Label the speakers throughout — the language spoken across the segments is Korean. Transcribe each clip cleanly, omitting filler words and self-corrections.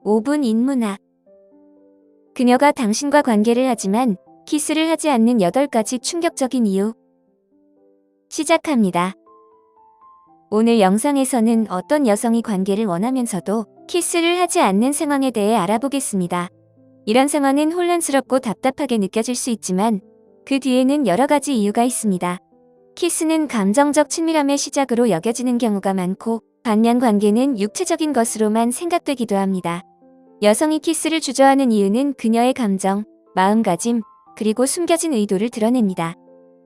Speaker 1: 5분 인문학. 그녀가 당신과 관계를 하지만 키스를 하지 않는 8가지 충격적인 이유. 시작합니다. 오늘 영상에서는 어떤 여성이 관계를 원하면서도 키스를 하지 않는 상황에 대해 알아보겠습니다. 이런 상황은 혼란스럽고 답답하게 느껴질 수 있지만 그 뒤에는 여러 가지 이유가 있습니다. 키스는 감정적 친밀함의 시작으로 여겨지는 경우가 많고 반면 관계는 육체적인 것으로만 생각되기도 합니다. 여성이 키스를 주저하는 이유는 그녀의 감정, 마음가짐, 그리고 숨겨진 의도를 드러냅니다.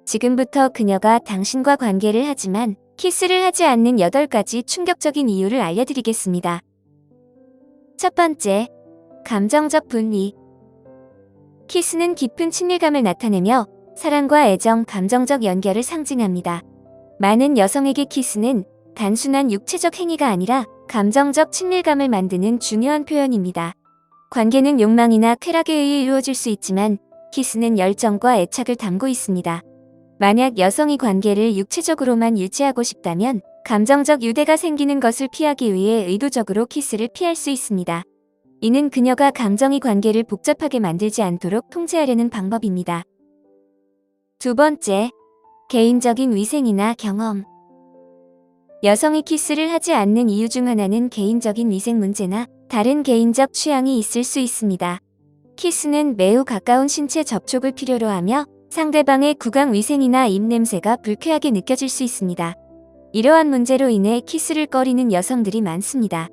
Speaker 1: 지금부터 그녀가 당신과 관계를 하지만 키스를 하지 않는 8가지 충격적인 이유를 알려드리겠습니다. 첫 번째, 감정적 분리. 키스는 깊은 친밀감을 나타내며 사랑과 애정, 감정적 연결을 상징합니다. 많은 여성에게 키스는 단순한 육체적 행위가 아니라 감정적 친밀감을 만드는 중요한 표현입니다. 관계는 욕망이나 쾌락에 의해 이루어질 수 있지만 키스는 열정과 애착을 담고 있습니다. 만약 여성이 관계를 육체적으로만 유지하고 싶다면 감정적 유대가 생기는 것을 피하기 위해 의도적으로 키스를 피할 수 있습니다. 이는 그녀가 감정이 관계를 복잡하게 만들지 않도록 통제하려는 방법입니다. 두 번째, 개인적인 위생이나 경험. 여성이 키스를 하지 않는 이유 중 하나는 개인적인 위생 문제나 다른 개인적 취향이 있을 수 있습니다. 키스는 매우 가까운 신체 접촉을 필요로 하며 상대방의 구강 위생이나 입냄새가 불쾌하게 느껴질 수 있습니다. 이러한 문제로 인해 키스를 꺼리는 여성들이 많습니다.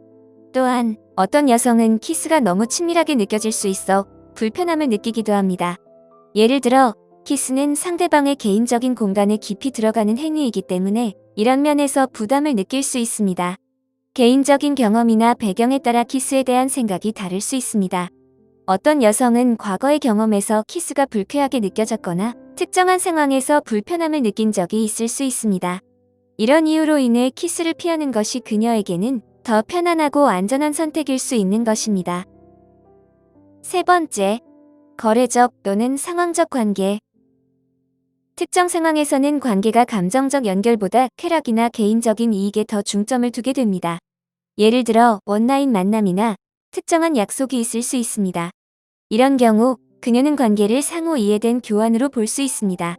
Speaker 1: 또한 어떤 여성은 키스가 너무 친밀하게 느껴질 수 있어 불편함을 느끼기도 합니다. 예를 들어 키스는 상대방의 개인적인 공간에 깊이 들어가는 행위이기 때문에 이런 면에서 부담을 느낄 수 있습니다. 개인적인 경험이나 배경에 따라 키스에 대한 생각이 다를 수 있습니다. 어떤 여성은 과거의 경험에서 키스가 불쾌하게 느껴졌거나 특정한 상황에서 불편함을 느낀 적이 있을 수 있습니다. 이런 이유로 인해 키스를 피하는 것이 그녀에게는 더 편안하고 안전한 선택일 수 있는 것입니다. 세 번째, 거래적 또는 상황적 관계. 특정 상황에서는 관계가 감정적 연결보다 쾌락이나 개인적인 이익에 더 중점을 두게 됩니다. 예를 들어 원나잇 만남이나 특정한 약속이 있을 수 있습니다. 이런 경우 그녀는 관계를 상호 이해된 교환으로 볼 수 있습니다.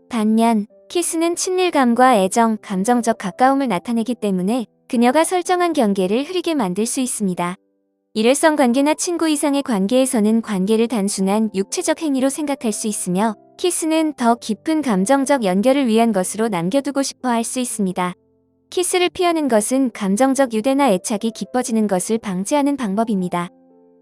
Speaker 1: 반면 키스는 친밀감과 애정, 감정적 가까움을 나타내기 때문에 그녀가 설정한 경계를 흐리게 만들 수 있습니다. 일회성 관계나 친구 이상의 관계에서는 관계를 단순한 육체적 행위로 생각할 수 있으며 키스는 더 깊은 감정적 연결을 위한 것으로 남겨두고 싶어 할 수 있습니다. 키스를 피하는 것은 감정적 유대나 애착이 깊어지는 것을 방지하는 방법입니다.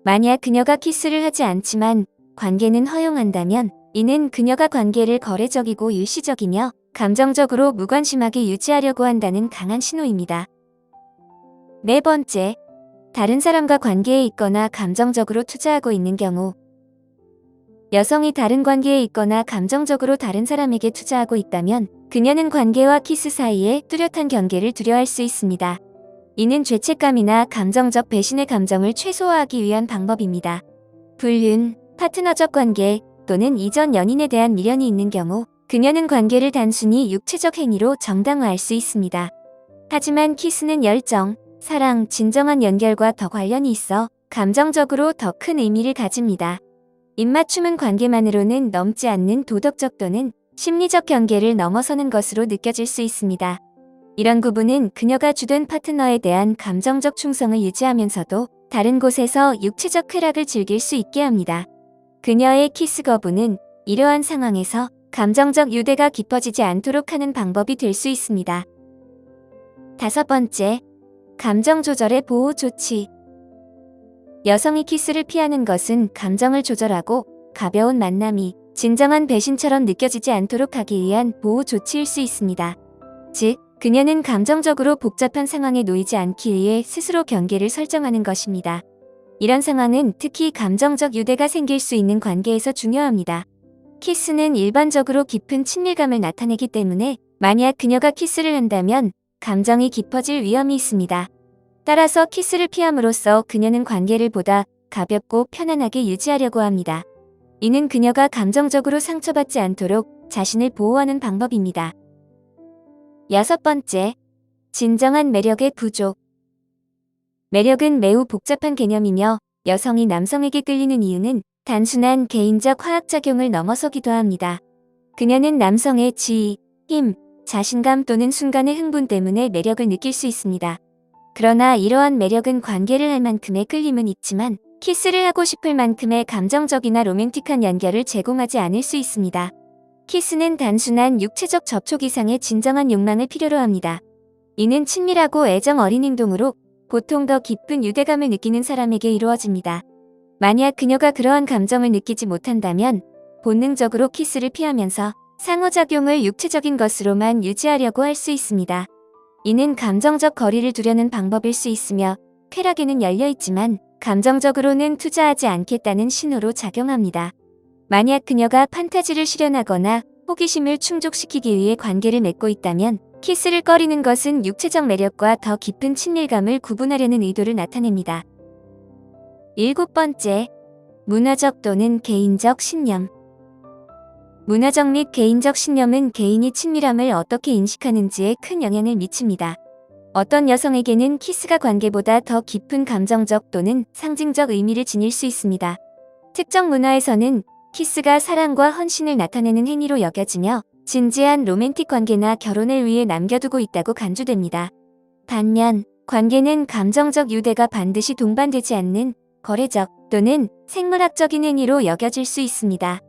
Speaker 1: 만약 그녀가 키스를 하지 않지만 관계는 허용한다면 이는 그녀가 관계를 거래적이고 일시적이며 감정적으로 무관심하게 유지하려고 한다는 강한 신호입니다. 네 번째, 다른 사람과 관계에 있거나 감정적으로 투자하고 있는 경우. 여성이 다른 관계에 있거나 감정적으로 다른 사람에게 투자하고 있다면 그녀는 관계와 키스 사이에 뚜렷한 경계를 두려워할 수 있습니다. 이는 죄책감이나 감정적 배신의 감정을 최소화하기 위한 방법입니다. 불륜, 파트너적 관계 또는 이전 연인에 대한 미련이 있는 경우 그녀는 관계를 단순히 육체적 행위로 정당화할 수 있습니다. 하지만 키스는 열정, 사랑, 진정한 연결과 더 관련이 있어 감정적으로 더 큰 의미를 가집니다. 입맞춤은 관계만으로는 넘지 않는 도덕적 또는 심리적 경계를 넘어서는 것으로 느껴질 수 있습니다. 이런 구분은 그녀가 주된 파트너에 대한 감정적 충성을 유지하면서도 다른 곳에서 육체적 쾌락을 즐길 수 있게 합니다. 그녀의 키스 거부는 이러한 상황에서 감정적 유대가 깊어지지 않도록 하는 방법이 될 수 있습니다. 다섯 번째, 감정 조절의 보호 조치. 여성이 키스를 피하는 것은 감정을 조절하고 가벼운 만남이 진정한 배신처럼 느껴지지 않도록 하기 위한 보호 조치일 수 있습니다. 즉, 그녀는 감정적으로 복잡한 상황에 놓이지 않기 위해 스스로 경계를 설정하는 것입니다. 이런 상황은 특히 감정적 유대가 생길 수 있는 관계에서 중요합니다. 키스는 일반적으로 깊은 친밀감을 나타내기 때문에 만약 그녀가 키스를 한다면 감정이 깊어질 위험이 있습니다. 따라서 키스를 피함으로써 그녀는 관계를 보다 가볍고 편안하게 유지하려고 합니다. 이는 그녀가 감정적으로 상처받지 않도록 자신을 보호하는 방법입니다. 여섯 번째, 진정한 매력의 부족. 매력은 매우 복잡한 개념이며 여성이 남성에게 끌리는 이유는 단순한 개인적 화학작용을 넘어서기도 합니다. 그녀는 남성의 지위, 힘, 자신감 또는 순간의 흥분 때문에 매력을 느낄 수 있습니다. 그러나 이러한 매력은 관계를 할 만큼의 끌림은 있지만 키스를 하고 싶을 만큼의 감정적이나 로맨틱한 연결을 제공하지 않을 수 있습니다. 키스는 단순한 육체적 접촉 이상의 진정한 욕망을 필요로 합니다. 이는 친밀하고 애정 어린 행동으로 보통 더 깊은 유대감을 느끼는 사람에게 이루어집니다. 만약 그녀가 그러한 감정을 느끼지 못한다면 본능적으로 키스를 피하면서 상호작용을 육체적인 것으로만 유지하려고 할 수 있습니다. 이는 감정적 거리를 두려는 방법일 수 있으며 쾌락에는 열려있지만 감정적으로는 투자하지 않겠다는 신호로 작용합니다. 만약 그녀가 판타지를 실현하거나 호기심을 충족시키기 위해 관계를 맺고 있다면 키스를 꺼리는 것은 육체적 매력과 더 깊은 친밀감을 구분하려는 의도를 나타냅니다. 7번째, 문화적 또는 개인적 신념. 문화적 및 개인적 신념은 개인이 친밀함을 어떻게 인식하는지에 큰 영향을 미칩니다. 어떤 여성에게는 키스가 관계보다 더 깊은 감정적 또는 상징적 의미를 지닐 수 있습니다. 특정 문화에서는 키스가 사랑과 헌신을 나타내는 행위로 여겨지며 진지한 로맨틱 관계나 결혼을 위해 남겨두고 있다고 간주됩니다. 반면 관계는 감정적 유대가 반드시 동반되지 않는 거래적 또는 생물학적인 행위로 여겨질 수 있습니다.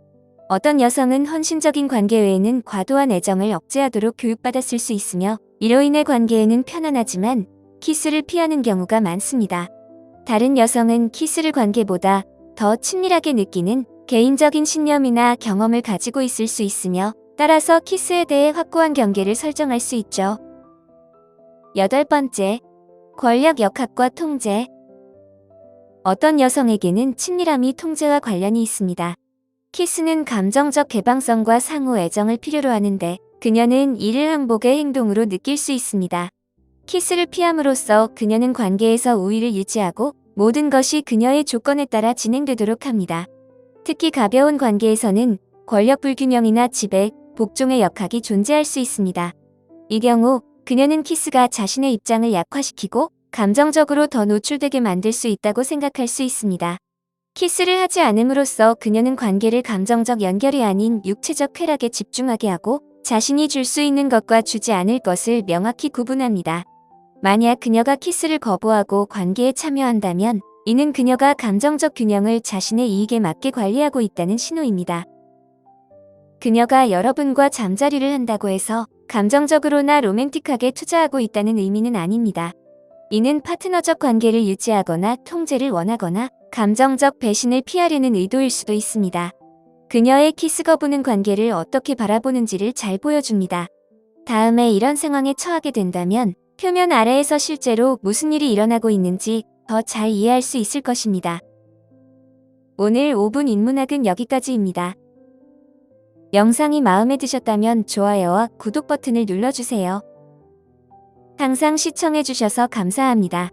Speaker 1: 어떤 여성은 헌신적인 관계 외에는 과도한 애정을 억제하도록 교육받았을 수 있으며 이로 인해 관계에는 편안하지만 키스를 피하는 경우가 많습니다. 다른 여성은 키스를 관계보다 더 친밀하게 느끼는 개인적인 신념이나 경험을 가지고 있을 수 있으며 따라서 키스에 대해 확고한 경계를 설정할 수 있죠. 8번째, 권력 역학과 통제. 어떤 여성에게는 친밀함이 통제와 관련이 있습니다. 키스는 감정적 개방성과 상호 애정을 필요로 하는데 그녀는 이를 항복의 행동으로 느낄 수 있습니다. 키스를 피함으로써 그녀는 관계에서 우위를 유지하고 모든 것이 그녀의 조건에 따라 진행되도록 합니다. 특히 가벼운 관계에서는 권력 불균형이나 지배, 복종의 역학이 존재할 수 있습니다. 이 경우 그녀는 키스가 자신의 입장을 약화시키고 감정적으로 더 노출되게 만들 수 있다고 생각할 수 있습니다. 키스를 하지 않음으로써 그녀는 관계를 감정적 연결이 아닌 육체적 쾌락에 집중하게 하고 자신이 줄 수 있는 것과 주지 않을 것을 명확히 구분합니다. 만약 그녀가 키스를 거부하고 관계에 참여한다면 이는 그녀가 감정적 균형을 자신의 이익에 맞게 관리하고 있다는 신호입니다. 그녀가 여러분과 잠자리를 한다고 해서 감정적으로나 로맨틱하게 투자하고 있다는 의미는 아닙니다. 이는 파트너적 관계를 유지하거나 통제를 원하거나 감정적 배신을 피하려는 의도일 수도 있습니다. 그녀의 키스 거부는 관계를 어떻게 바라보는지를 잘 보여줍니다. 다음에 이런 상황에 처하게 된다면 표면 아래에서 실제로 무슨 일이 일어나고 있는지 더 잘 이해할 수 있을 것입니다. 오늘 5분 인문학은 여기까지입니다. 영상이 마음에 드셨다면 좋아요와 구독 버튼을 눌러주세요. 항상 시청해주셔서 감사합니다.